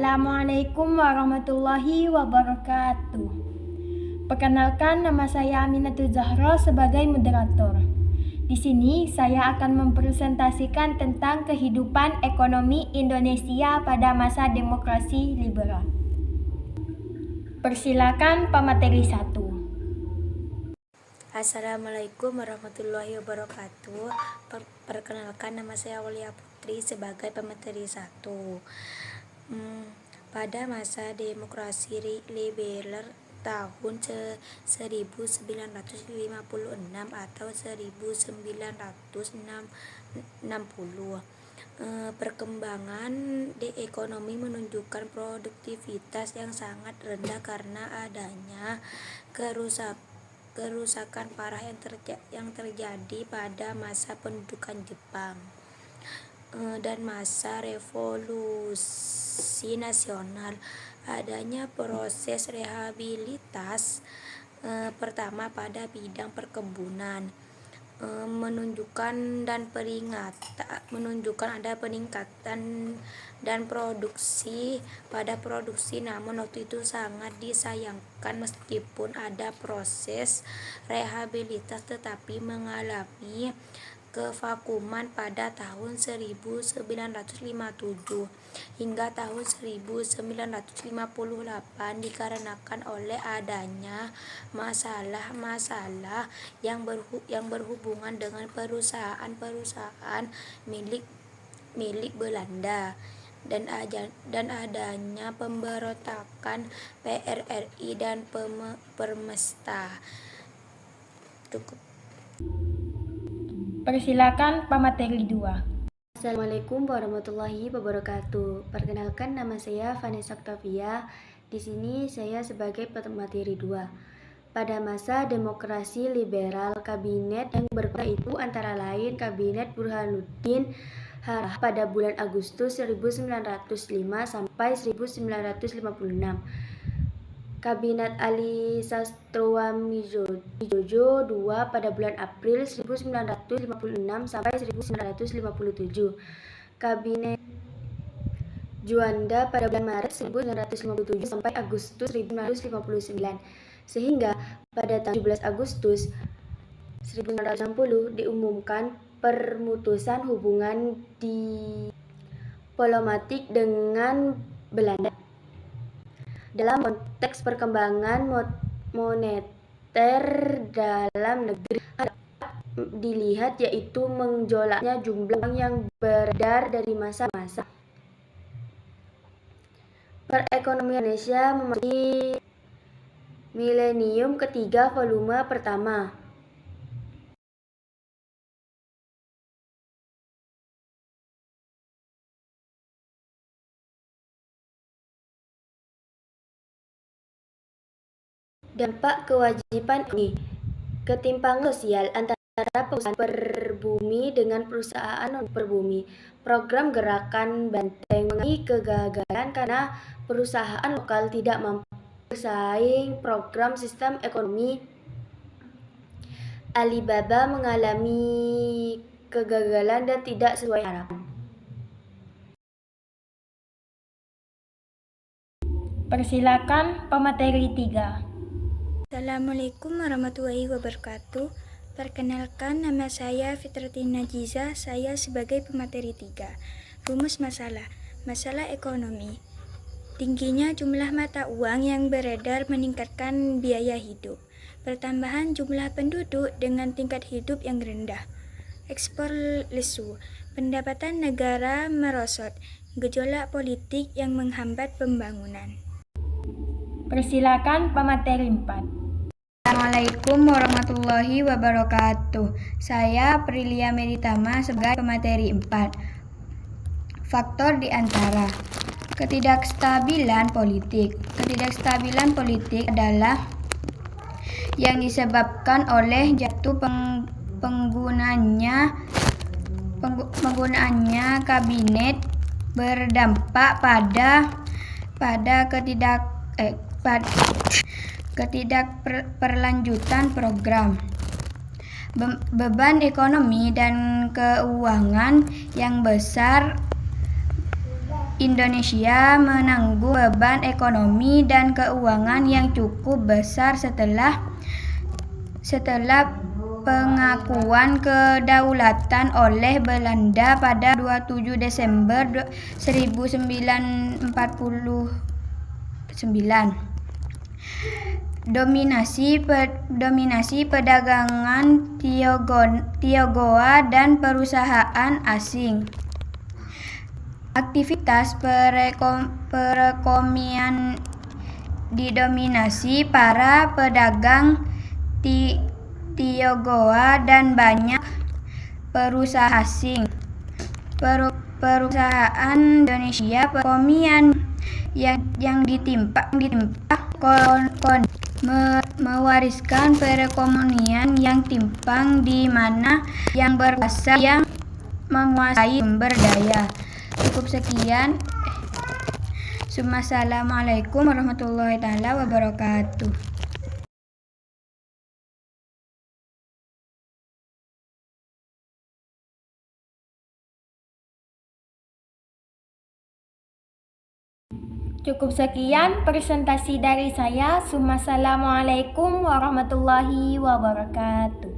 Assalamualaikum warahmatullahi wabarakatuh. Perkenalkan, nama saya Aminatul Zahra sebagai moderator. Di sini saya akan mempresentasikan tentang kehidupan ekonomi Indonesia pada masa demokrasi liberal. Persilakan pemateri 1. Assalamualaikum warahmatullahi wabarakatuh. Perkenalkan, nama saya Aulia Putri sebagai pemateri 1. Pada masa demokrasi liberal tahun 1956 atau 1960, perkembangan di ekonomi menunjukkan produktivitas yang sangat rendah karena adanya kerusakan parah yang terjadi pada masa pendudukan Jepang dan masa revolusi nasional. Adanya proses rehabilitas pertama pada bidang perkebunan menunjukkan ada peningkatan dan produksi, namun waktu itu sangat disayangkan meskipun ada proses rehabilitas tetapi mengalami kevakuman pada tahun 1957 hingga tahun 1958 dikarenakan oleh adanya masalah yang berhubungan dengan perusahaan milik Belanda dan adanya pemberontakan PRRI dan Permesta. Cukup. Persilakan pemateri 2. Assalamualaikum warahmatullahi wabarakatuh. Perkenalkan, nama saya Vanessa Octavia. Di sini saya sebagai pemateri 2. Pada masa demokrasi liberal, kabinet yang berkuasa itu antara lain Kabinet Burhanuddin Harah pada bulan Agustus 1905 sampai 1956. Kabinet Ali Sastroamidjojo II pada bulan April 1956 sampai 1957. Kabinet Juanda pada bulan Maret 1957 sampai Agustus 1959. Sehingga pada tanggal 17 Agustus 1960 diumumkan permutusan hubungan diplomatik dengan Belanda. Dalam konteks perkembangan moneter dalam negeri dilihat yaitu menjolaknya jumlah uang yang beredar dari masa ke masa. Perekonomian Indonesia memasuki milenium ketiga volume pertama. Dampak kewajiban ini, ketimpangan sosial antara perusahaan perbumi dengan perusahaan non-perbumi. Program Gerakan Banteng mengalami kegagalan karena perusahaan lokal tidak mampu bersaing. Program Sistem Ekonomi Alibaba mengalami kegagalan dan tidak sesuai harapan. Persilakan pemateri 3. Assalamualaikum warahmatullahi wabarakatuh. Perkenalkan, nama saya Fitratina Jiza. Saya sebagai pemateri 3. Rumus masalah ekonomi. Tingginya jumlah mata uang yang beredar meningkatkan biaya hidup. Pertambahan jumlah penduduk dengan tingkat hidup yang rendah. Ekspor lesu. Pendapatan negara merosot. Gejolak politik yang menghambat pembangunan. Persilakan pemateri 4. Assalamualaikum warahmatullahi wabarakatuh. Saya Prilia Meditama sebagai pemateri 4. Faktor di antara ketidakstabilan politik. Ketidakstabilan politik adalah yang disebabkan oleh jatuh penggunaannya kabinet berdampak pada ketidakperlanjutan program. Beban ekonomi dan keuangan yang besar Indonesia menanggung beban ekonomi dan keuangan yang cukup besar setelah pengakuan kedaulatan oleh Belanda pada 27 Desember 1949. Dominasi perdagangan Tionghoa dan perusahaan asing. Aktivitas perekonomian didominasi para pedagang Tionghoa dan banyak perusahaan asing. Perusahaan Indonesia perekonomian yang ditimpa mewariskan perekonomian yang timpang di mana yang berkuasa yang menguasai sumber daya. Cukup sekian. Assalamualaikum warahmatullahi wabarakatuh. Cukup sekian presentasi dari saya. Assalamualaikum warahmatullahi wabarakatuh.